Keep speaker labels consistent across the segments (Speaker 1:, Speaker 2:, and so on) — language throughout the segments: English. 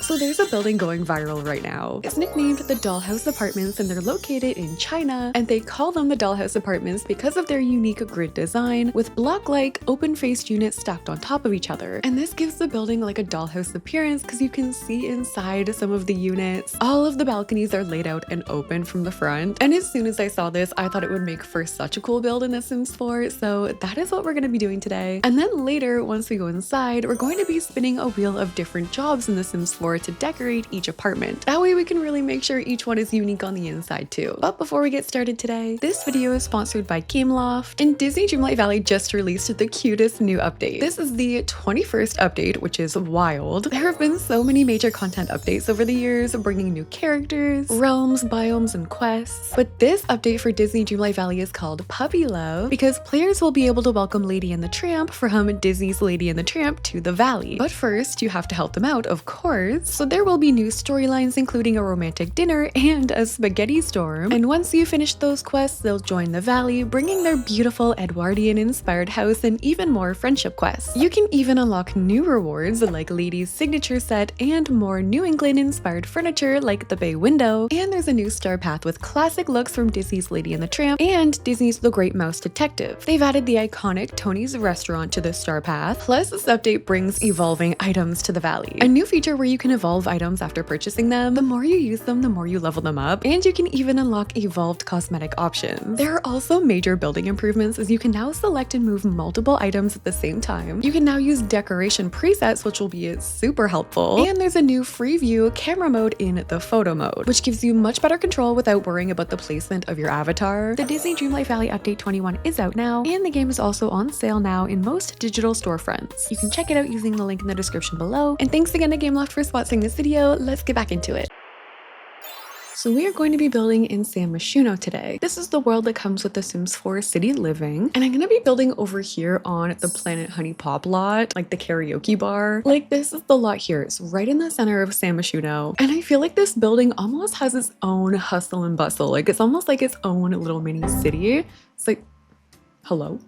Speaker 1: So there's a building going viral right now. It's nicknamed the Dollhouse Apartments and they're located in China, and they call them the Dollhouse Apartments because of their unique grid design with block-like open-faced units stacked on top of each other. And this gives the building like a dollhouse appearance because you can see inside some of the units. All of the balconies are laid out and open from the front. And as soon as I saw this, I thought it would make for such a cool build in The Sims 4. So that is what we're going to be doing today. And then later, once we go inside, we're going to be spinning a wheel of different jobs in The Sims 4 to decorate each apartment. That way we can really make sure each one is unique on the inside too. But before we get started today, this video is sponsored by Gameloft, and Disney Dreamlight Valley just released the cutest new update. This is the 21st update, which is wild. There have been so many major content updates over the years, bringing new characters, realms, biomes, and quests. But this update for Disney Dreamlight Valley is called Puppy Love because players will be able to welcome Lady and the Tramp from Disney's Lady and the Tramp to the Valley. But first, you have to help them out, of course. So there will be new storylines, including a romantic dinner and a spaghetti storm. And once you finish those quests, they'll join the Valley, bringing their beautiful Edwardian-inspired house and even more friendship quests. You can even unlock new rewards like Lady's signature set and more New England-inspired furniture like the bay window. And there's a new star path with classic looks from Disney's Lady and the Tramp and Disney's The Great Mouse Detective. They've added the iconic Tony's restaurant to the star path. Plus, this update brings evolving items to the Valley. A new feature where you can evolve items after purchasing them. The more you use them, the more you level them up. And you can even unlock evolved cosmetic options. There are also major building improvements as you can now select and move multiple items at the same time. You can now use decoration presets, which will be super helpful. And there's a new free view camera mode in the photo mode, which gives you much better control without worrying about the placement of your avatar. The Disney Dreamlight Valley Update 21 is out now, and the game is also on sale now in most digital storefronts. You can check it out using the link in the description below. And thanks again to Gameloft for sponsoring this video. Let's get back into it. So we are going to be building in San Myshuno today. This is the world that comes with The Sims 4 City Living. And I'm going to be building over here on the Planet Honey Pop lot, like the karaoke bar. Like this is the lot here. It's right in the center of San Myshuno. And I feel like this building almost has its own hustle and bustle. Like it's almost like its own little mini city. It's like, hello?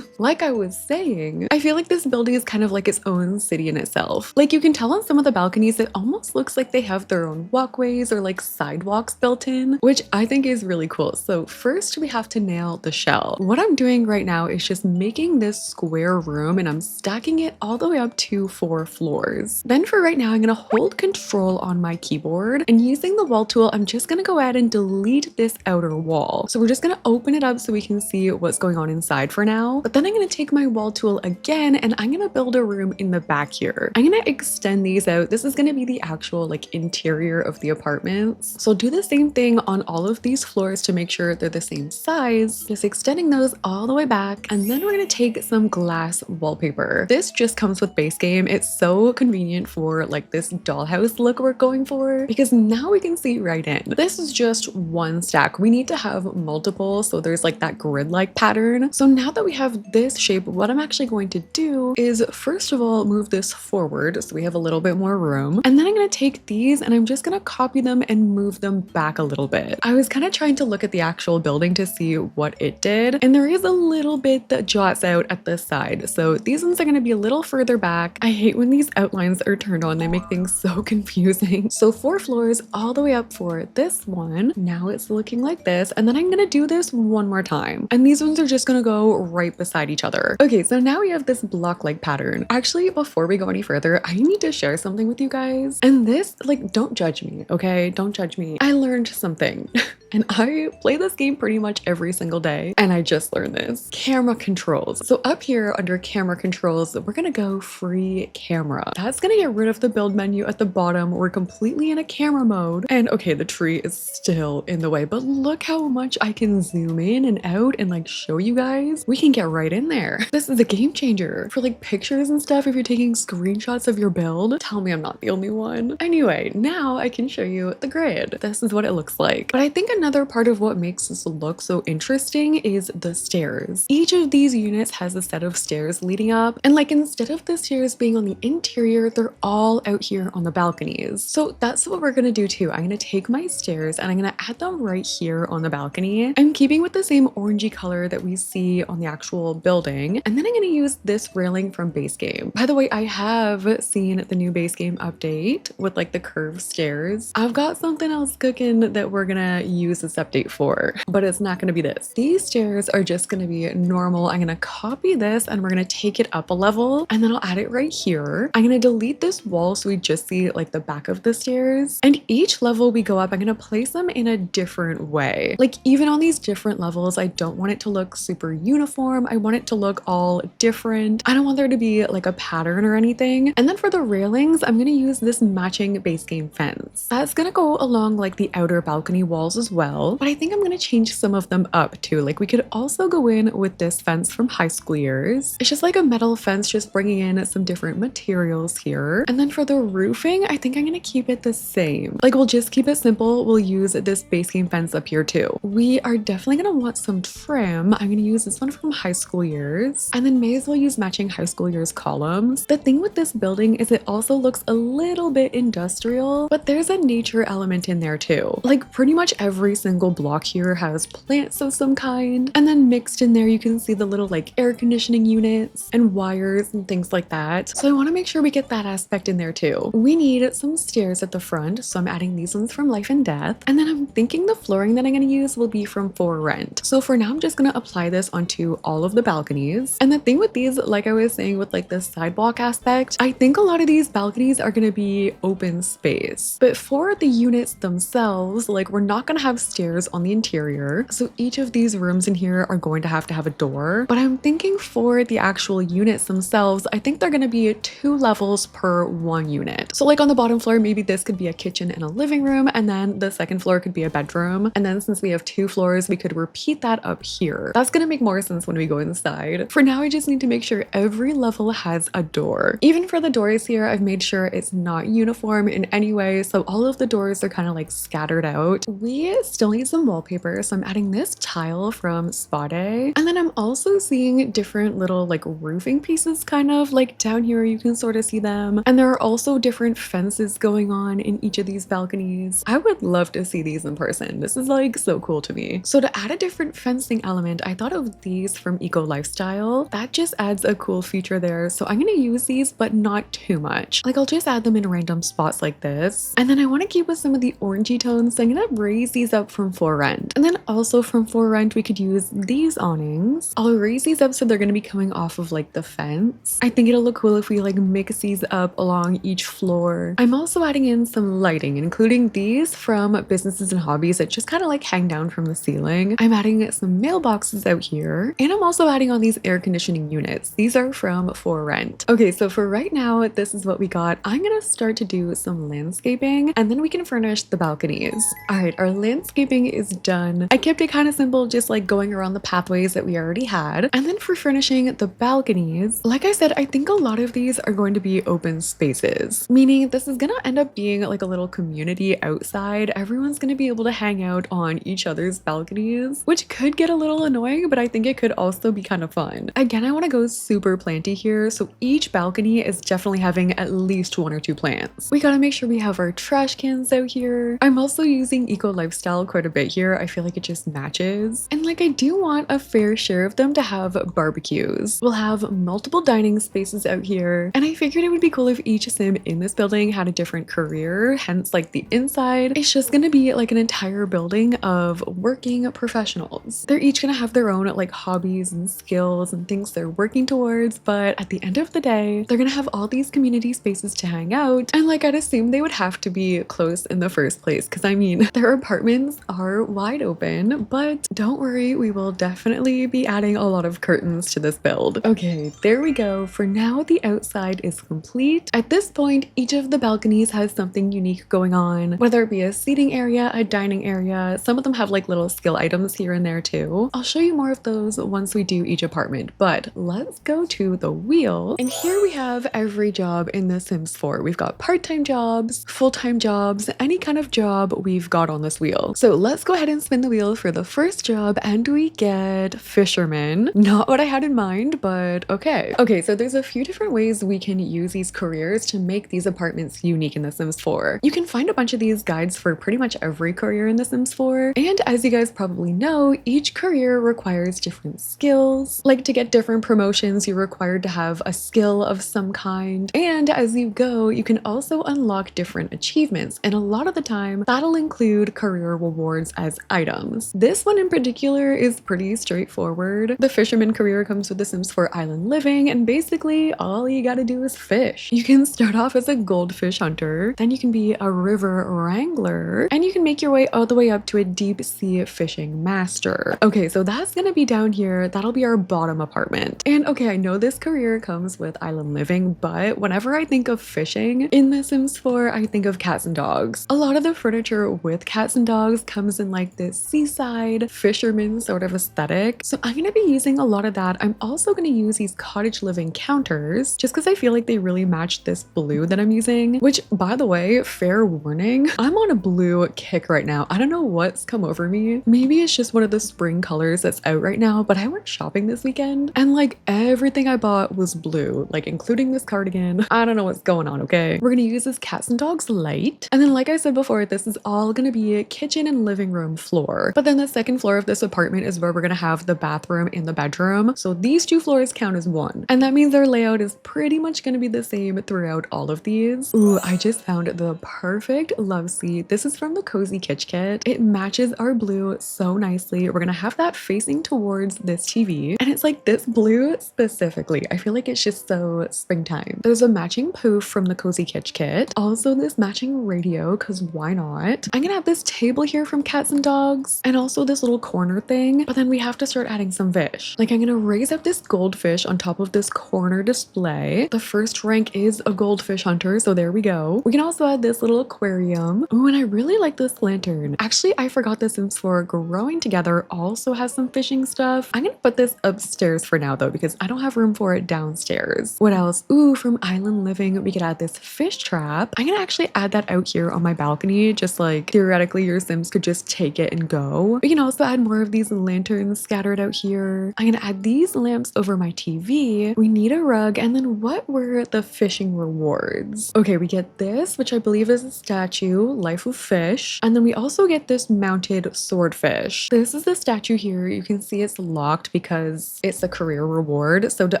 Speaker 1: Like I was saying, I feel like this building is kind of like its own city in itself. Like you can tell on some of the balconies, it almost looks like they have their own walkways or like sidewalks built in, which I think is really cool. So first we have to nail the shell. What I'm doing right now is just making this square room and I'm stacking it all the way up to 4 floors. Then for right now, I'm gonna hold control on my keyboard and using the wall tool, I'm just gonna go ahead and delete this outer wall. So we're just gonna open it up so we can see what's going on inside for now. But then I'm going to take my wall tool again and I'm going to build a room in the back here. I'm going to extend these out. This is going to be the actual like interior of the apartments. So do the same thing on all of these floors to make sure they're the same size. Just extending those all the way back. And then we're going to take some glass wallpaper. This just comes with base game. It's so convenient for like this dollhouse look we're going for because now we can see right in. This is just one stack. We need to have multiple. So there's like that grid-like pattern. So now that we have this shape, what I'm actually going to do is first of all move this forward so we have a little bit more room, and then I'm going to take these and I'm just going to copy them and move them back a little bit. I was kind of trying to look at the actual building to see what it did, and there is a little bit that jots out at this side, so these ones are going to be a little further back. I hate when these outlines are turned on, they make things so confusing. So 4 floors all the way up for this one. Now it's looking like this, and then I'm going to do this one more time, and these ones are just going to go right beside each other. Okay, so now we have this block-like pattern. Actually, before we go any further, I need to share something with you guys. And this, like, don't judge me, okay? Don't judge me. I learned something. And I play this game pretty much every single day, and I just learned this. Camera controls. So up here under camera controls, we're gonna go free camera. That's gonna get rid of the build menu at the bottom. We're completely in a camera mode. And okay, the tree is still in the way, but look how much I can zoom in and out and like show you guys. We can get right in there. This is a game changer for like pictures and stuff. If you're taking screenshots of your build, tell me I'm not the only one. Anyway, now I can show you the grid. This is what it looks like. But I think another part of what makes this look so interesting is the stairs. Each of these units has a set of stairs leading up, and like instead of the stairs being on the interior, they're all out here on the balconies. So that's what we're gonna do too. I'm gonna take my stairs and I'm gonna add them right here on the balcony. I'm keeping with the same orangey color that we see on the actual building, and then I'm gonna use this railing from base game. By the way, I have seen the new base game update with like the curved stairs. I've got something else cooking that we're gonna use this update for, but it's not gonna be this. These stairs are just gonna be normal. I'm gonna copy this and we're gonna take it up a level, and then I'll add it right here. I'm gonna delete this wall so we just see like the back of the stairs, and each level we go up, I'm gonna place them in a different way. Like even on these different levels, I don't want it to look super uniform. I want it to look all different. I don't want there to be like a pattern or anything. And then for the railings, I'm gonna use this matching base game fence. That's gonna go along like the outer balcony walls as well, but I think I'm gonna change some of them up too. Like we could also go in with this fence from high school years. It's just like a metal fence, just bringing in some different materials here. And then for the roofing, I think I'm gonna keep it the same. Like we'll just keep it simple. We'll use this base game fence up here too. We are definitely gonna want some trim. I'm gonna use this one from high school years, and then may as well use matching high school years columns. The thing with this building is it also looks a little bit industrial, but there's a nature element in there too. Like pretty much every single block here has plants of some kind, and then mixed in there you can see the little like air conditioning units and wires and things like that. So I want to make sure we get that aspect in there too. We need some stairs at the front, so I'm adding these ones from Life and Death, and then I'm thinking the flooring that I'm going to use will be from For Rent. So for now I'm just going to apply this onto all of the balconies. And the thing with these, like I was saying with like the sidewalk aspect, I think a lot of these balconies are going to be open space, but for the units themselves, like we're not going to have stairs on the interior, so each of these rooms in here are going to have a door. But I'm thinking for the actual units themselves, I think they're going to be 2 levels per 1 unit. So like on the bottom floor, maybe this could be a kitchen and a living room, and then the second floor could be a bedroom, and then since we have 2 floors, we could repeat that up here. That's going to make more sense when we go inside. For now, I just need to make sure every level has a door. Even for the doors here, I've made sure it's not uniform in any way, so all of the doors are kind of like scattered out. We still need some wallpaper, so I'm adding this tile from Spa Day, and then I'm also seeing different little like roofing pieces kind of like down here. You can sort of see them, and there are also different fences going on in each of these balconies. I would love to see these in person. This is like so cool to me. So to add a different fencing element, I thought of these from Eco Lifestyle. That just adds a cool feature there, so I'm gonna use these but not too much. Like I'll just add them in random spots like this, and then I want to keep with some of the orangey tones, so I'm gonna raise these up from For Rent. And then also from For Rent we could use these awnings. I'll raise these up so they're gonna be coming off of like the fence. I think it'll look cool if we like mix these up along each floor. I'm also adding in some lighting, including these from Businesses and Hobbies that just kind of like hang down from the ceiling. I'm adding some mailboxes out here, and I'm also adding on these air conditioning units. These are from For Rent. Okay, so for right now, this is what we got. I'm gonna start to do some landscaping, and then we can furnish the balconies. All right, our landscaping is done. I kept it kind of simple, just like going around the pathways that we already had. And then for furnishing the balconies, like I said, I think a lot of these are going to be open spaces, meaning this is gonna end up being like a little community outside. Everyone's gonna be able to hang out on each other's balconies, which could get a little annoying, but I think it could also be kind of fun. Again, I want to go super planty here, so each balcony is definitely having at least 1 or 2 plants. We gotta make sure we have our trash cans out here. I'm also using Eco Lifestyle quite a bit here. I feel like it just matches. And like I do want a fair share of them to have barbecues. We'll have multiple dining spaces out here, and I figured it would be cool if each sim in this building had a different career, hence like the inside. It's just gonna be like an entire building of working professionals. They're each gonna have their own like hobbies and skills and things they're working towards, but at the end of the day, they're gonna have all these community spaces to hang out, and like I'd assume they would have to be close in the first place, because I mean their apartments are wide open, but don't worry, we will definitely be adding a lot of curtains to this build. Okay, there we go. For now, the outside is complete. At this point, each of the balconies has something unique going on, whether it be a seating area, a dining area. Some of them have like little skill items here and there too. I'll show you more of those once we do each apartment, but let's go to the wheel. And here we have every job in The Sims 4. We've got part-time jobs, full-time jobs, any kind of job we've got on this wheel. well. So let's go ahead and spin the wheel for the first job, and we get Fisherman. Not what I had in mind, but okay. Okay, so there's a few different ways we can use these careers to make these apartments unique in The Sims 4. You can find a bunch of these guides for pretty much every career in The Sims 4, and as you guys probably know, each career requires different skills. Like to get different promotions, you're required to have a skill of some kind, and as you go, you can also unlock different achievements, and a lot of the time, that'll include career rewards as items. This one in particular is pretty straightforward. The Fisherman career comes with The Sims 4 Island Living, and basically all you gotta do is fish. You can start off as a goldfish hunter, then you can be a river wrangler, and you can make your way all the way up to a deep sea fishing master. Okay, so that's gonna be down here. That'll be our bottom apartment. And okay, I know this career comes with Island Living, but whenever I think of fishing in The Sims 4, I think of cats and dogs. A lot of the furniture with cats and dogs comes in like this seaside fisherman sort of aesthetic. So I'm gonna be using a lot of that. I'm also gonna use these cottage living counters just because I feel like they really match this blue that I'm using, which by the way, fair warning, I'm on a blue kick right now. I don't know what's come over me. Maybe it's just one of the spring colors that's out right now, but I went shopping this weekend and like everything I bought was blue, like including this cardigan. I don't know what's going on, okay? We're gonna use this cats and dogs light. And then like I said before, this is all gonna be a kitchen and living room floor. But then the second floor of this apartment is where we're gonna have the bathroom and the bedroom. So these two floors count as one. And that means our layout is pretty much gonna be the same throughout all of these. Ooh, I just found the perfect love seat. This is from the Cozy Kitsch Kit. It matches our blue so nicely. We're gonna have that facing towards this TV. And it's like this blue specifically. I feel like it's just so springtime. There's a matching poof from the Cozy Kitsch Kit. Also this matching radio, because why not? I'm gonna have this table here from Cats and Dogs, and also this little corner thing, but then we have to start adding some fish. Like I'm gonna raise up this goldfish on top of this corner display. The first rank is a goldfish hunter, so there we go. We can also add this little aquarium. Oh, and I really like this lantern. Actually, I forgot The Sims 4 Growing Together also has some fishing stuff. I'm gonna put this upstairs for now though, because I don't have room for it downstairs. What else? Ooh, from Island Living, we could add this fish trap. I'm gonna actually add that out here on my balcony, just like theoretically your Sims could just take it and go. We can also add more of these lanterns scattered out here. I'm gonna add these lamps over my TV. We need a rug, and then what were the fishing rewards? Okay, we get this, which I believe is a statue, Life of Fish, and then we also get this mounted swordfish. This is the statue here. You can see it's locked because it's a career reward. So to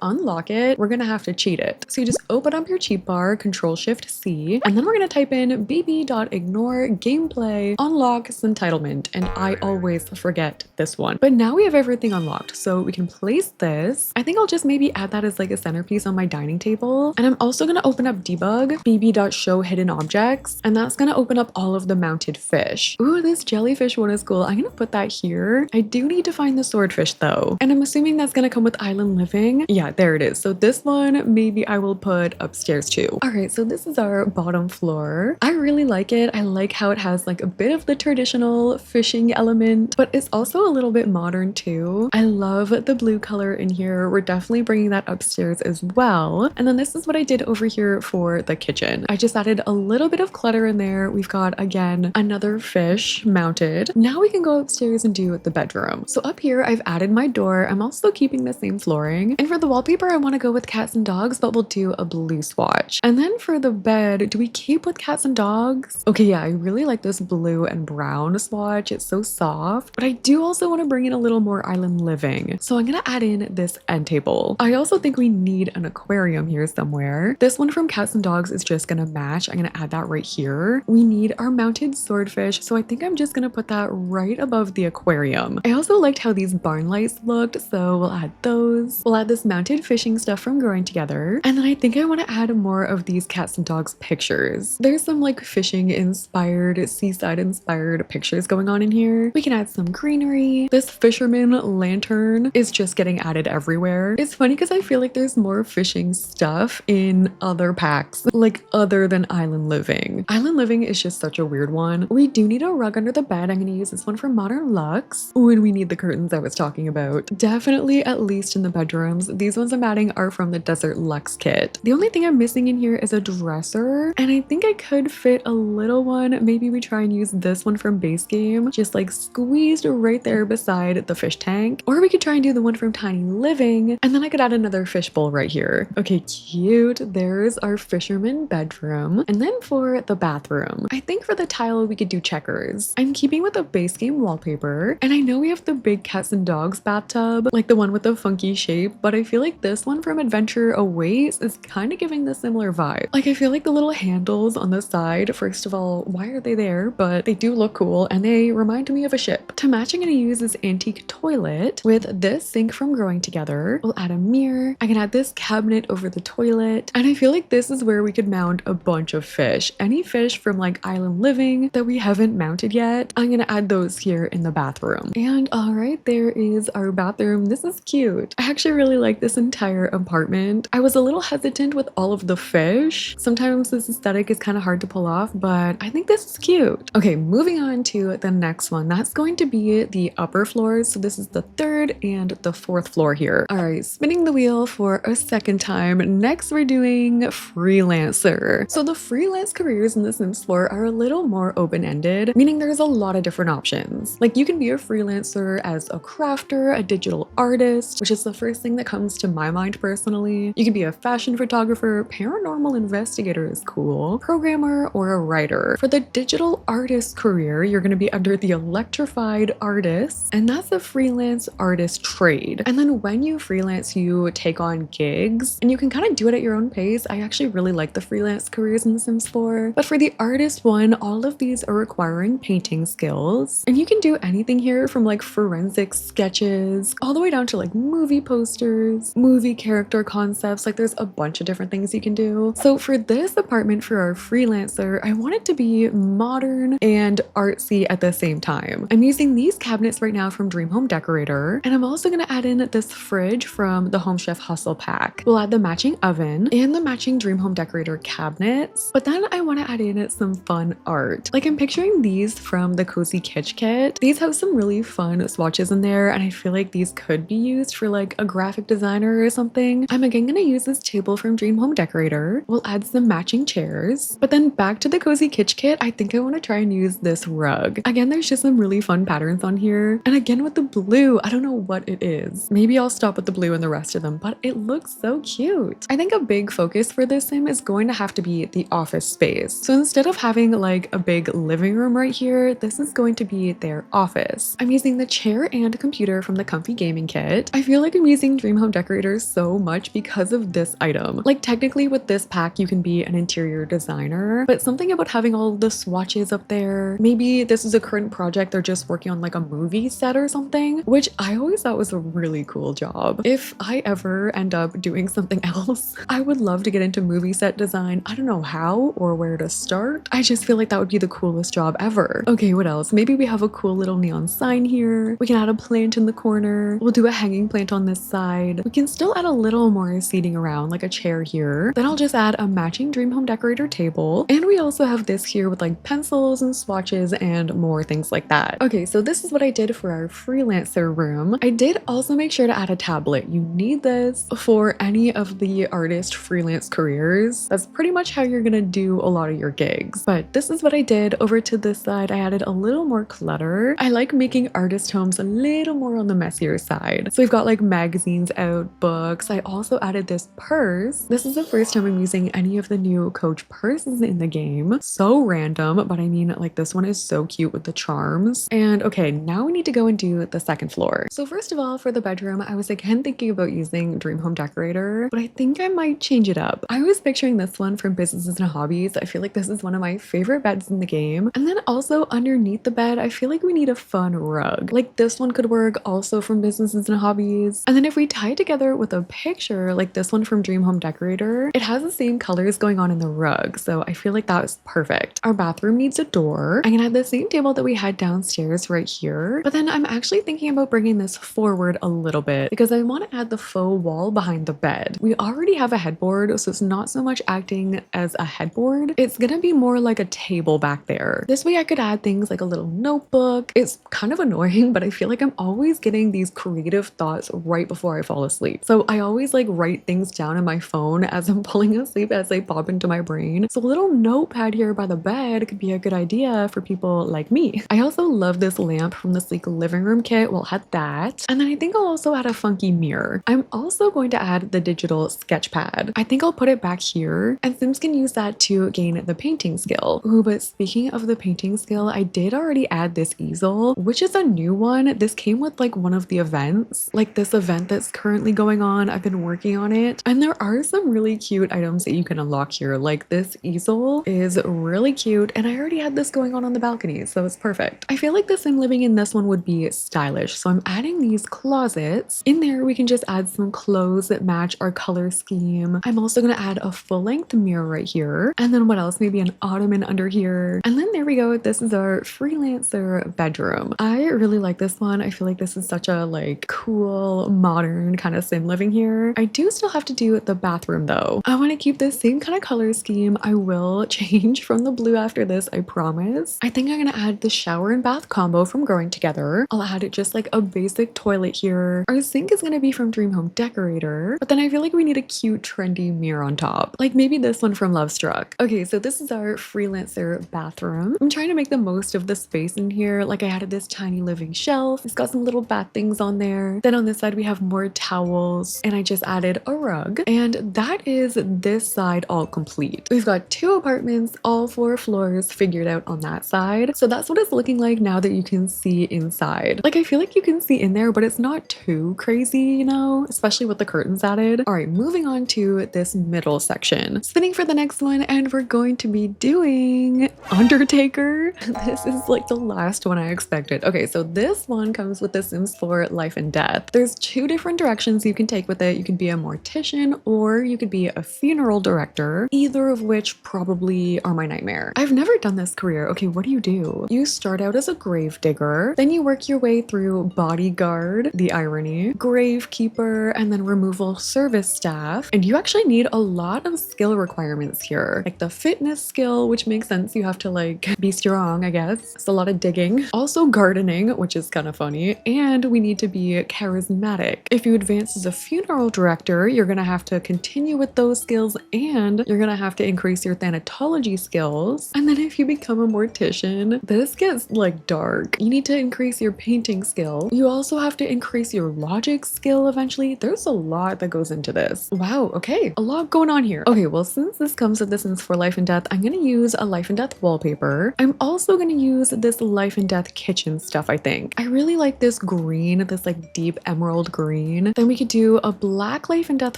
Speaker 1: unlock it, we're gonna have to cheat it. So you just open up your cheat bar, Control-Shift-C, and then we're gonna type in bb.ignore gameplay unlocks entitlement, and I always forget this one. But now we have everything unlocked, so we can place this. I think I'll just maybe add that as like a centerpiece on my dining table. And I'm also gonna open up debug bb.show hidden objects, and that's gonna open up all of the mounted fish. Ooh, this jellyfish one is cool. I'm gonna put that here. I do need to find the swordfish though, and I'm assuming that's gonna come with Island Living. Yeah, there it is. So this one maybe I will put upstairs too. All right, so this is our bottom floor. I really like it. I like how it has like a bit of the traditional fishing element, but it's also a little bit modern too. I love the blue color in here. We're definitely bringing that upstairs as well. And then this is what I did over here for the kitchen. I just added a little bit of clutter in there. We've got, again, another fish mounted. Now we can go upstairs and do the bedroom. So up here, I've added my door. I'm also keeping the same flooring. And for the wallpaper, I want to go with cats and dogs, but we'll do a blue swatch. And then for the bed, do we keep with cats and dogs? Okay, yeah, I really like this blue and brown swatch. It's so soft, but I do also want to bring in a little more Island Living. So I'm going to add in this end table. I also think we need an aquarium here somewhere. This one from Cats and Dogs is just going to match. I'm going to add that right here. We need our mounted swordfish, so I think I'm just going to put that right above the aquarium. I also liked how these barn lights looked, so we'll add those. We'll add this mounted fishing stuff from Growing Together. And then I think I want to add more of these Cats and Dogs pictures. There's some like fishing inspired, seaside inspired pictures going on in here. We can add some greenery. This fisherman lantern is just getting added everywhere. It's funny because I feel like there's more fishing stuff in other packs, like other than Island Living. Island Living is just such a weird one. We do need a rug under the bed. I'm going to use this one from Modern Luxe. Oh, and we need the curtains I was talking about. Definitely at least in the bedrooms. These ones I'm adding are from the Desert Luxe kit. The only thing I'm missing in here is a dresser, and I think I could fit a little one. Maybe we try and use this this one from base game, just like squeezed right there beside the fish tank. Or we could try and do the one from Tiny Living, and then I could add another fish bowl right here. Okay, cute. There's our fisherman bedroom. And then for the bathroom, I think for the tile we could do checkers. I'm keeping with the base game wallpaper, and I know we have the big cats and dogs bathtub, like the one with the funky shape, but I feel like this one from Adventure Awaits is kind of giving the similar vibe. Like I feel like the little handles on the side, first of all, why are they there? But they do look cool and they remind me of a ship. To match, I'm going to use this antique toilet with this sink from Growing Together. We'll add a mirror. I can add this cabinet over the toilet, and I feel like this is where we could mount a bunch of fish. Any fish from like Island Living that we haven't mounted yet, I'm going to add those here in the bathroom. And all right, there is our bathroom. This is cute. I actually really like this entire apartment. I was a little hesitant with all of the fish. Sometimes this aesthetic is kind of hard to pull off, but I think this is cute. Okay, moving on to the next one. That's going to be the upper floors. So this is the third and the fourth floor here. All right, spinning the wheel for a second time. Next, we're doing freelancer. So the freelance careers in the Sims 4 are a little more open-ended, meaning there's a lot of different options. Like you can be a freelancer as a crafter, a digital artist, which is the first thing that comes to my mind personally. You could be a fashion photographer, paranormal investigator is cool, programmer, or a writer. For the digital artist career, you're going to be under the electrified artists, and that's a freelance artist trade. And then when you freelance, you take on gigs, and you can kind of do it at your own pace. I actually really like the freelance careers in The Sims 4. But for the artist one, all of these are requiring painting skills, and you can do anything here from like forensic sketches all the way down to like movie posters, movie character concepts. Like there's a bunch of different things you can do. So for this apartment for our freelancer, I want it to be modern and artsy at the same time. I'm using these cabinets right now from Dream Home Decorator, and I'm also going to add in this fridge from the Home Chef Hustle pack. We'll add the matching oven and the matching Dream Home Decorator cabinets, but then I want to add in some fun art. Like I'm picturing these from the Cozy Kitsch kit. These have some really fun swatches in there, and I feel like these could be used for like a graphic designer or something. I'm again going to use this table from Dream Home Decorator. We'll add some matching chairs, but then back to the Cozy Kitsch kit, I think I want to try and use this rug. Again, there's just some really fun patterns on here, and again with the blue, I don't know what it is. Maybe I'll stop with the blue and the rest of them, but it looks so cute. I think a big focus for this sim is going to have to be the office space. So instead of having like a big living room right here, this is going to be their office. I'm using the chair and computer from the Comfy Gaming kit. I feel like I'm using Dream Home Decorator so much because of this item. Like technically with this pack, you can be an interior designer, but something about having all the swatches up there, maybe this is a current project they're just working on like a movie set or something, which I always thought was a really cool job. If I ever end up doing something else, I would love to get into movie set design. I don't know how or where to start. I just feel like that would be the coolest job ever. Okay, what else? Maybe we have a cool little neon sign here. We can add a plant in the corner. We'll do a hanging plant on this side. We can still add a little more seating around, like a chair here. Then I'll just add a matching Dream Home Decorator table. And we also have this here with like pencils and swatches and more things like that. Okay, so this is what I did for our freelancer room. I did also make sure to add a tablet. You need this for any of the artist freelance careers. That's pretty much how you're gonna do a lot of your gigs. But this is what I did. Over to this side, I added a little more clutter. I like making artist homes a little more on the messier side. So we've got like magazines out, books. I also added this purse. This is the first time I'm using any of the new Coach purses in the game. So random, but I mean like this one is so cute with the charms. And okay, now we need to go and do the second floor. So first of all, for the bedroom, I was again thinking about using Dream Home Decorator, but I think I might change it up. I was picturing this one from Businesses and Hobbies. I feel like this is one of my favorite beds in the game. And then also underneath the bed, I feel like we need a fun rug. Like this one could work also from Businesses and Hobbies. And then if we tie it together with a picture like this one from Dream Home Decorator, it has the same colors going on in the rug. So I feel like that was perfect. Our bathroom needs a door. I'm gonna have the same table that we had downstairs right here. But then I'm actually thinking about bringing this forward a little bit because I want to add the faux wall behind the bed. We already have a headboard, so it's not so much acting as a headboard. It's gonna be more like a table back there. This way I could add things like a little notebook. It's kind of annoying, but I feel like I'm always getting these creative thoughts right before I fall asleep. So I always like write things down in my phone as I'm falling asleep as they pop into my brain. So a little notepad here by the bed could be a good idea for people like me. I also love this lamp from the sleek living room kit. We'll add that. And then I think I'll also add a funky mirror. I'm also going to add the digital sketch pad. I think I'll put it back here, and Sims can use that to gain the painting skill. Ooh, but speaking of the painting skill, I did already add this easel, which is a new one. This came with like one of the events, like this event that's currently going on. I've been working on it, and there are some really cute items that you can unlock here. Like this easel is really cute, and I already had this going on the balcony, so it's perfect. I feel like the Sim living in this one would be stylish, so I'm adding these closets. In there, we can just add some clothes that match our color scheme. I'm also going to add a full-length mirror right here, and then what else? Maybe an ottoman under here, and then there we go. This is our freelancer bedroom. I really like this one. I feel like this is such a like cool modern kind of Sim living here. I do still have to do the bathroom though. I want to keep the same kind of color scheme. I will change from the blue after this, I promise. I think I'm going to add the shower and bath combo from Growing Together. I'll add it just like a basic toilet here. Our sink is going to be from Dream Home Decorator, but then I feel like we need a cute trendy mirror on top, like maybe this one from Love Struck. Okay, so this is our freelancer bathroom. I'm trying to make the most of the space in here. Like I added this tiny living shelf. It's got some little bath things on there. Then on this side we have more towels, and I just added a rug, and that is this side all complete. We've got 2 apartments, all 4 floors figured out on that side. So that's what it's looking like now that you can see inside. Like I feel like you can see in there, but it's not too crazy, you know, especially with the curtains added. All right, moving on to this middle section. Spinning for the next one, and we're going to be doing Undertaker. This is like the last one I expected. Okay, so this one comes with the Sims 4 Life and Death. There's 2 different directions you can take with it. You can be a mortician or you could be a funeral director, either of which probably are my nightmare. I've never done this career. Okay, what do? You start out as a grave digger, then you work your way through bodyguard, the irony, gravekeeper, and then removal service staff. And you actually need a lot of skill requirements here, like the fitness skill, which makes sense. You have to like be strong, I guess. It's a lot of digging. Also gardening, which is kind of funny. And we need to be charismatic. If you advance as a funeral director, you're gonna have to continue with those skills, and you're gonna have to increase your thanatology skills. And then if you become a mortician, this gets like dark. You need to increase your painting skill. You also have to increase your logic skill eventually. There's a lot that goes into this. Wow, okay, a lot going on here. Okay, well, since this comes with the Sims 4 Life and Death, I'm gonna use a Life and Death wallpaper. I'm also gonna use this Life and Death kitchen stuff, I think. I really like this green, this like deep emerald green. Then we could do a black Life and Death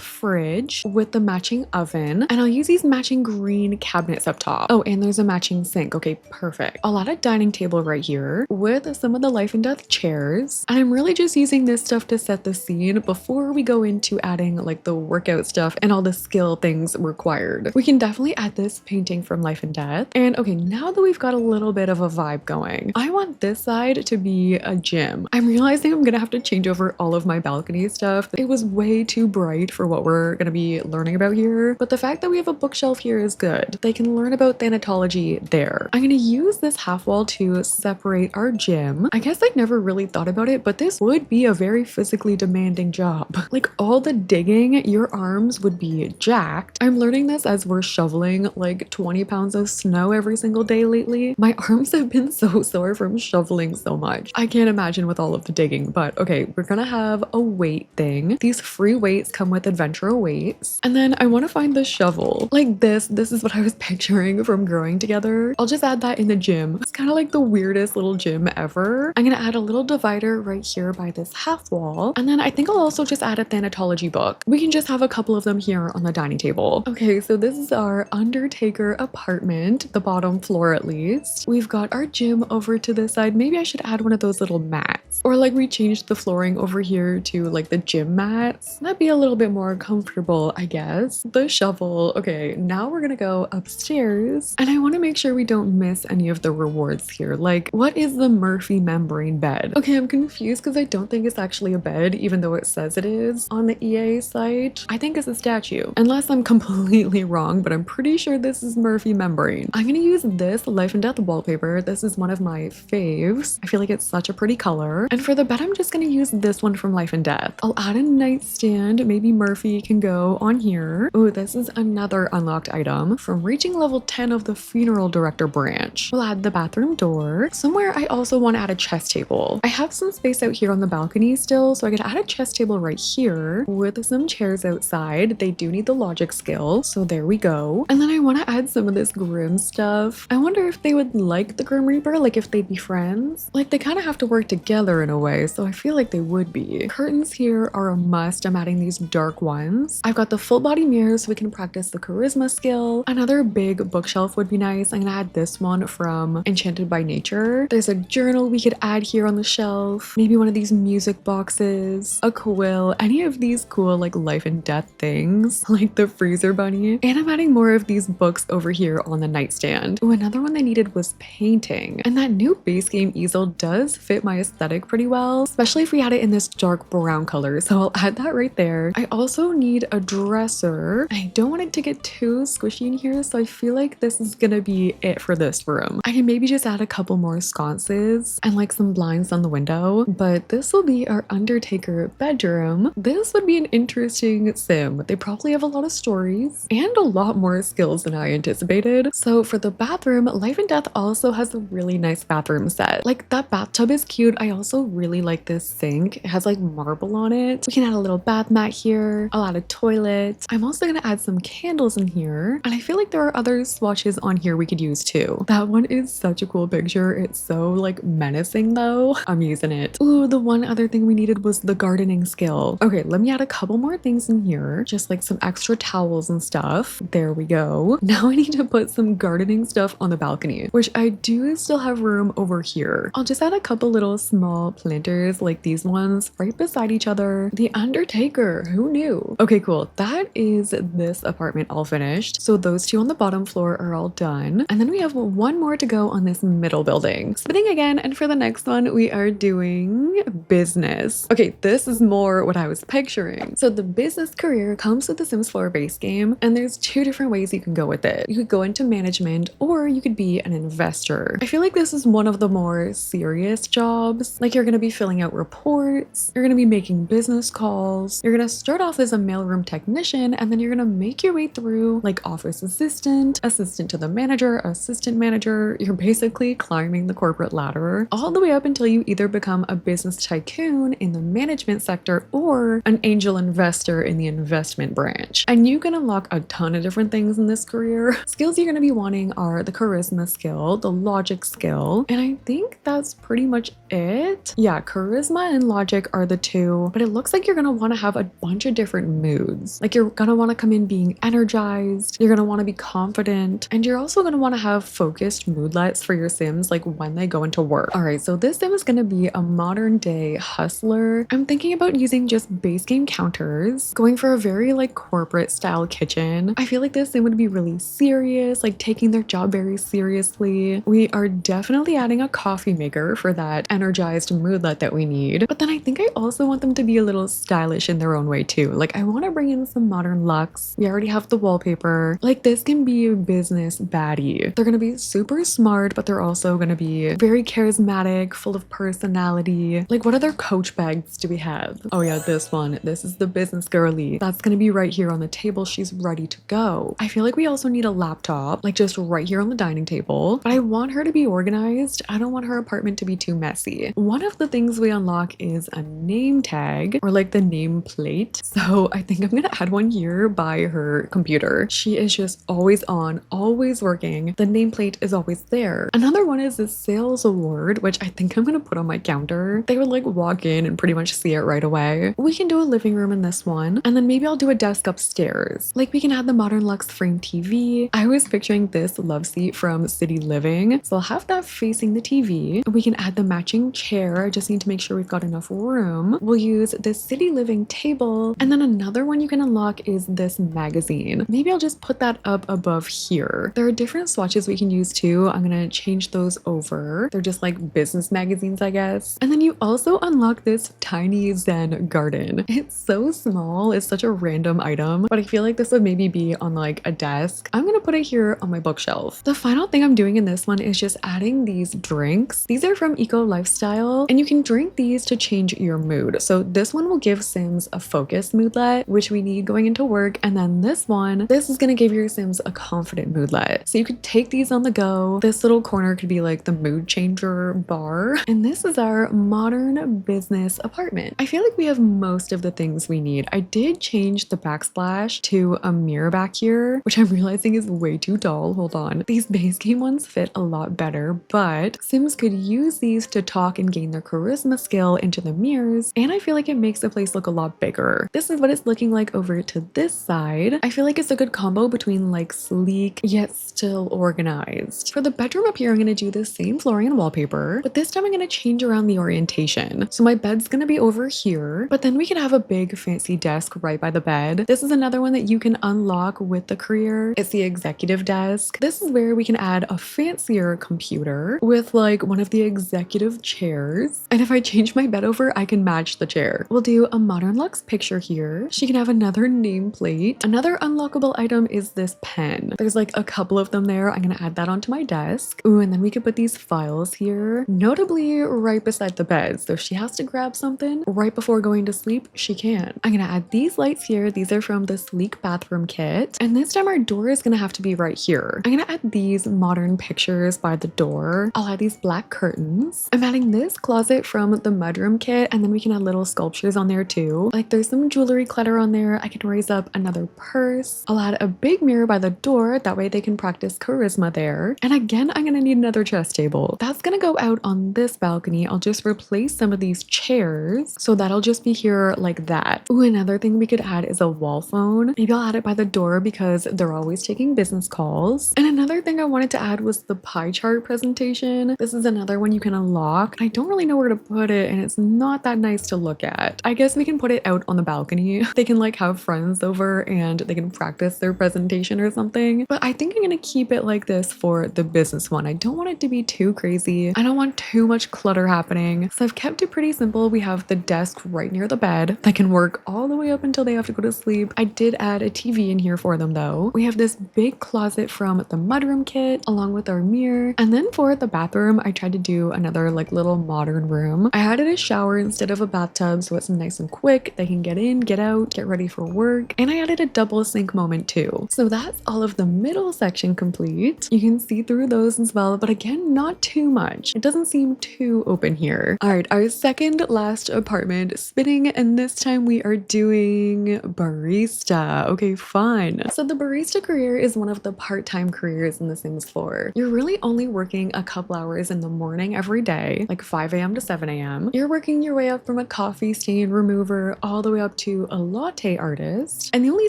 Speaker 1: fridge with the matching oven, and I'll use these matching green cabinets up top. Oh, and there's a matching sink. Okay, perfect. I'll add a dining table right here with some of the Life and Death chairs, and I'm really just using this stuff to set the scene before we go into adding like the workout stuff and all the skill things required. We can definitely add this painting from Life and Death. And okay, now that we've got a little bit of a vibe going, I want this side to be a gym. I'm realizing I'm gonna have to change over all of my balcony stuff. It was way too bright for what we're gonna be learning about here, but the fact that we have a bookshelf here is good. They can learn about thanatology there. I'm gonna use this half wall to separate our gym. I guess I never really thought about it, but this would be a very physically demanding job. Like all the digging, your arms would be jacked. I'm learning this as we're shoveling like 20 pounds of snow every single day lately. My arms have been so sore from shoveling so much. I can't imagine with all of the digging, but okay, we're gonna have a weight thing. These free weights come with adventure weights. And then I want to find the shovel. Like this is what I was picturing from Growing Together. I'll just add that in the gym. It's kind of like the weirdest little gym ever. I'm gonna add a little divider right here by this half wall. And then I think I'll also just add a thanatology book. We can just have a couple of them here on the dining table. Okay, so this is our Undertaker apartment, the bottom floor at least. We've got our gym over to this side. Maybe I should add one of those little mats, or like we changed the flooring over here to like the gym mats. That'd be a little bit more comfortable, I guess. The shovel. Okay, now we're gonna go upstairs, and I want to make sure we don't miss any of the rewards here. Like, what is the Murphy membrane bed? Okay, I'm confused because I don't think it's actually a bed, even though it says it is on the EA site. I think it's a statue, unless I'm completely wrong, but I'm pretty sure this is Murphy membrane. I'm gonna use this Life and Death wallpaper. This is one of my faves. I feel like it's such a pretty color. And for the bed, I'm just gonna use this one from Life and Death. I'll add a nightstand. Maybe Murphy can go on here. Oh, this is another unlocked item from reaching level 10 of the funeral director branch. finish. We'll add the bathroom door. Somewhere I also want to add a chess table. I have some space out here on the balcony still, so I could add a chess table right here with some chairs outside. They do need the logic skill, so there we go. And then I want to add some of this Grim stuff. I wonder if they would like the Grim Reaper, like if they'd be friends. Like they kind of have to work together in a way, so I feel like they would be. Curtains here are a must. I'm adding these dark ones. I've got the full body mirror so we can practice the charisma skill. Another big bookshelf would be nice. I'm gonna add this one from Enchanted by Nature. There's a journal we could add here on the shelf. Maybe one of these music boxes, a quill, any of these cool like life and death things, like the freezer bunny. And I'm adding more of these books over here on the nightstand. Oh, another one they needed was painting. And that new base game easel does fit my aesthetic pretty well, especially if we had it in this dark brown color. So I'll add that right there. I also need a dresser. I don't want it to get too squishy in here, so I feel like this is gonna be it for this room. I can maybe just add a couple more sconces and like some blinds on the window, but this will be our Undertaker bedroom. This would be an interesting sim. They probably have a lot of stories and a lot more skills than I anticipated. So for the bathroom, Life and Death also has a really nice bathroom set. Like that bathtub is cute. I also really like this sink. It has like marble on it. We can add a little bath mat here. I'll add a toilet. I'm also gonna add some candles in here. And I feel like there are other swatches on here we could use too. That one is such a cool picture. It's so like menacing though. I'm using it. Ooh, the one other thing we needed was the gardening skill. Okay, let me add a couple more things in here. Just like some extra towels and stuff. There we go. Now I need to put some gardening stuff on the balcony, which I do still have room over here. I'll just add a couple little small planters like these ones right beside each other. The Undertaker, who knew? Okay, cool. That is this apartment all finished. So those two on the bottom floor are all done. And then we have one more to go on this middle building. Spinning again, and for the next one, we are doing business. Okay, this is more what I was picturing. So the business career comes with the Sims 4 base game, and there's two different ways you can go with it. You could go into management, or you could be an investor. I feel like this is one of the more serious jobs. Like you're gonna be filling out reports, you're gonna be making business calls, you're gonna start off as a mailroom technician, and then you're gonna make your way through like office assistant, assistant to the manager, assistant manager. You're basically climbing the corporate ladder all the way up until you either become a business tycoon in the management sector or an angel investor in the investment branch. And you can unlock a ton of different things in this career. Skills you're gonna be wanting are the charisma skill, the logic skill, and I think that's pretty much it. Yeah, charisma and logic are the two, but it looks like you're gonna want to have a bunch of different moods. Like you're gonna want to come in being energized, you're gonna want to be confident, and you're also gonna want to have focused moodlets for your Sims like when they go into work. All right, so this Sim is gonna be a modern day hustler. I'm thinking about using just base game counters, going for a very like corporate style kitchen. I feel like this Sim would be really serious, like taking their job very seriously. We are definitely adding a coffee maker for that energized moodlet that we need. But then I think I also want them to be a little stylish in their own way too. Like I want to bring in some modern looks. We already have the wallpaper. Like this can be a business baddie. They're gonna be super smart, but they're also gonna be very charismatic, full of personality. Like what other coach bags do we have? Oh yeah, this one. This is the business girly. That's gonna be right here on the table. She's ready to go. I feel like we also need a laptop, like just right here on the dining table. But I want her to be organized. I don't want her apartment to be too messy. One of the things we unlock is a name tag, or like the name plate. So I think I'm gonna add one here by her computer. She is just always on, always working. The nameplate is always there. Another one is a sales award, which I think I'm gonna put on my counter. They would like walk in and pretty much see it right away. We can do a living room in this one, and then maybe I'll do a desk upstairs. Like we can add the modern luxe frame TV. I was picturing this love seat from City Living, so I'll have that facing the TV. We can add the matching chair. I just need to make sure we've got enough room. We'll use this City Living table, and then another one you can unlock is this magazine. Maybe I'll just put that up above here. There are different swatches we can use too. I'm gonna change those over. They're just like business magazines, I guess. And then you also unlock this tiny Zen garden. It's so small. It's such a random item, but I feel like this would maybe be on like a desk. I'm gonna put it here on my bookshelf. The final thing I'm doing in this one is just adding these drinks. These are from Eco Lifestyle, and you can drink these to change your mood. So this one will give Sims a focused moodlet, which we need going into work. And then this one, this is gonna give your Sims a confident moodlet. So you could take these on the go pillow. This little corner could be like the mood changer bar. And this is our modern business apartment. I feel like we have most of the things we need. I did change the backsplash to a mirror back here, which I'm realizing is way too tall. Hold on. These base game ones fit a lot better, but Sims could use these to talk and gain their charisma skill into the mirrors, and I feel like it makes the place look a lot bigger. This is what it's looking like over to this side. I feel like it's a good combo between like sleek yet still organized. For the bedroom up here, I'm going to do the same flooring and wallpaper, but this time I'm going to change around the orientation. So my bed's going to be over here, but then we can have a big fancy desk right by the bed. This is another one that you can unlock with the career. It's the executive desk. This is where we can add a fancier computer with like one of the executive chairs. And if I change my bed over, I can match the chair. We'll do a modern luxe picture here. She can have another nameplate. Another unlockable item is this pen. There's like a couple of them there. I'm gonna add that onto my desk. Ooh, and then we could put these files here, notably right beside the bed. So if she has to grab something right before going to sleep, she can. I'm gonna add these lights here. These are from the sleek bathroom kit. And this time our door is gonna have to be right here. I'm gonna add these modern pictures by the door. I'll add these black curtains. I'm adding this closet from the mudroom kit, and then we can add little sculptures on there too. Like there's some jewelry clutter on there. I can raise up another purse. I'll add a big mirror by the door. That way they can practice charisma there. And again, I'm gonna need another chess table. That's gonna go out on this balcony. I'll just replace some of these chairs. So that'll just be here like that. Ooh, another thing we could add is a wall phone. Maybe I'll add it by the door because they're always taking business calls. And another thing I wanted to add was the pie chart presentation. This is another one you can unlock. I don't really know where to put it, and it's not that nice to look at. I guess we can put it out on the balcony. They can like have friends over and they can practice their presentation or something. But I think I'm gonna keep it like this for the business one. I don't want it to be too crazy. I don't want too much clutter happening. So I've kept it pretty simple. We have the desk right near the bed that can work all the way up until they have to go to sleep. I did add a TV in here for them though. We have this big closet from the mudroom kit along with our mirror. And then for the bathroom, I tried to do another like little modern room. I added a shower instead of a bathtub so it's nice and quick. They can get in, get out, get ready for work. And I added a double sink moment too. So that's all of the middle section complete. You can see through those as well, but again, not too much. It doesn't seem too open here. All right, our second last apartment spinning, and this time we are doing barista. Okay, fine. So the barista career is one of the part-time careers in The Sims 4. You're really only working a couple hours in the morning every day, like 5 a.m. to 7 a.m. You're working your way up from a coffee stain remover all the way up to a latte artist. And the only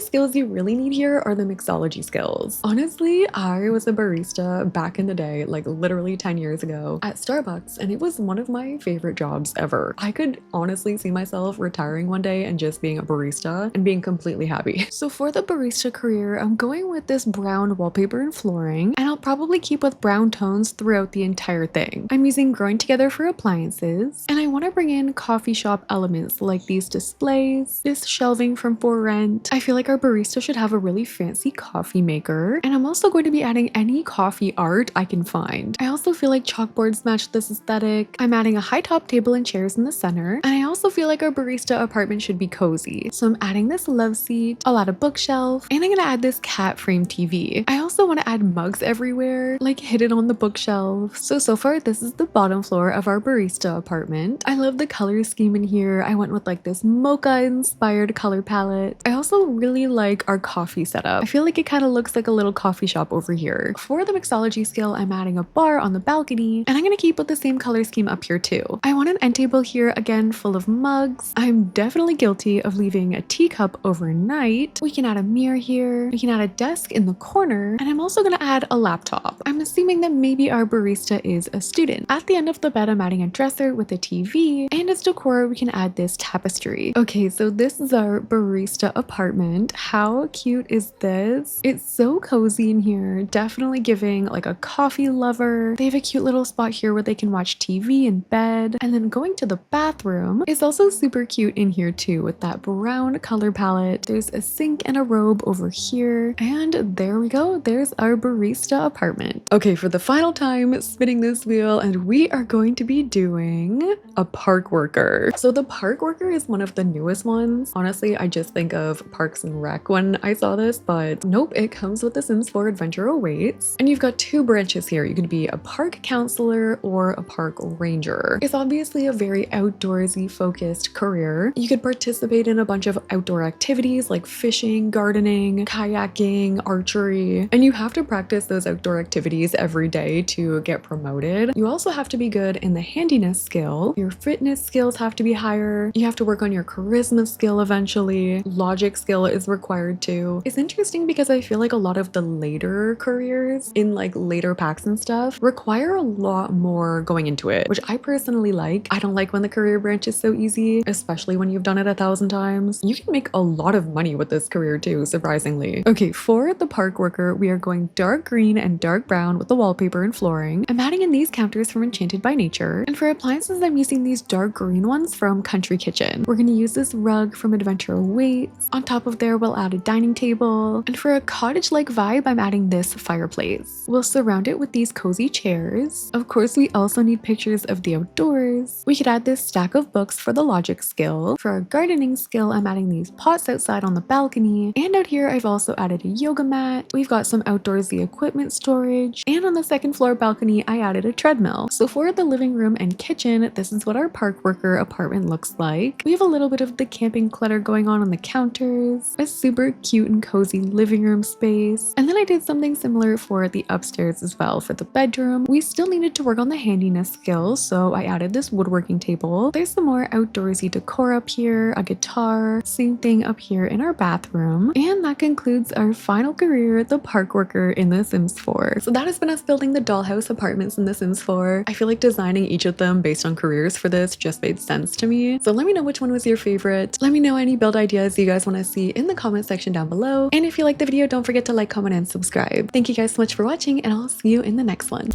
Speaker 1: skills you really need here are the mixology skills. Honestly, I was a barista back in the day, like literally 10 years ago at Starbucks, and it was one of my favorite jobs ever. I could honestly see myself retiring one day and just being a barista and being completely happy. So for the barista career, I'm going with this brown wallpaper and flooring, and I'll probably keep with brown tones throughout the entire thing. I'm using Growing Together for appliances, and I want to bring in coffee shop elements like these displays, this shelving from For Rent. I feel like our barista should have a really fancy coffee maker, and I'm also going to be adding any coffee art I can find. I also feel like chalkboards match this aesthetic. I'm adding a high top table and chairs in the center, and I also feel like our barista apartment should be cozy. So I'm adding this love seat, I'll add a bookshelf, and I'm gonna add this cat frame TV. I also want to add mugs everywhere, like hidden on the bookshelf. So far this is the bottom floor of our barista apartment. I love the color scheme in here. I went with like this mocha inspired color palette. I also really like our coffee setup. I feel like it kind of looks like a little coffee shop over here. For the mixology skill, I'm adding a bar on the balcony, and I'm gonna keep with the same color scheme up here too. I want an end table here, again full of mugs. I'm definitely guilty of leaving a teacup overnight. We can add a mirror here. We can add a desk in the corner, and I'm also gonna add a laptop. I'm assuming that maybe our barista is a student. At the end of the bed, I'm adding a dresser with a TV, and as decor, we can add this tapestry. Okay, so this is our barista apartment. How cute is this? It's so cozy in here, definitely giving like a coffee lover. They have a cute little spot here where they can watch TV in bed, and then going to the bathroom is also super cute in here too with that brown color palette. There's a sink and a robe over here, and there we go. There's our barista apartment. Okay, for the final time, spinning this wheel, and we are going to be doing a park worker. So the park worker is one of the newest ones. Honestly, I just think of Parks and Rec when I saw this, but nope, it comes with The Sims 4 Adventure Awaits. And you've got two branches here. You could be a park counselor or a park ranger. It's obviously a very outdoorsy focused career. You could participate in a bunch of outdoor activities like fishing, gardening, kayaking, archery, and you have to practice those outdoor activities every day to get promoted. You also have to be good in the handiness skill. Your fitness skills have to be higher. You have to work on your charisma skill eventually. Logic skill is required too. It's interesting because I feel like a lot of the later careers in like later packs and stuff require a lot more going into it, which I personally like. I don't like when the career branch is so easy, especially when you've done it 1,000 times. You can make a lot of money with this career too, surprisingly. Okay, for the park worker, we are going dark green and dark brown with the wallpaper and flooring. I'm adding in these counters from Enchanted by Nature. And for appliances, I'm using these dark green ones from Country Kitchen. We're gonna use this rug from Adventure Awaits. On top of there, we'll add a dining table. And for a cottage-like vibe, I'm adding this fireplace. We'll surround it with these cozy chairs. Of course, we also need pictures of the outdoors. We could add this stack of books for the logic skill. For our gardening skill, I'm adding these pots outside on the balcony. And out here, I've also added a yoga mat. We've got some outdoorsy equipment storage. And on the second floor balcony, I added a treadmill. So for the living room and kitchen, this is what our park worker apartment looks like. We have a little bit of the camping clutter going on the counters, a super cute and cozy living room space. And then I did something similar for the upstairs as well. For the bedroom, we still needed to work on the handiness skills, so I added this woodworking table. There's some more outdoorsy decor up here, a guitar, same thing up here in our bathroom. And that concludes our final career, the park worker in The Sims 4. So that has been us building the dollhouse apartments in The Sims 4. I feel like designing each of them based on careers for this just made sense to me. So let me know which one was your favorite. Let me know any build ideas you guys want to see in the comment section down below. And if you liked the video, don't forget to like, comment, and subscribe. Thank you guys so much for watching, and I'll see you in the next one.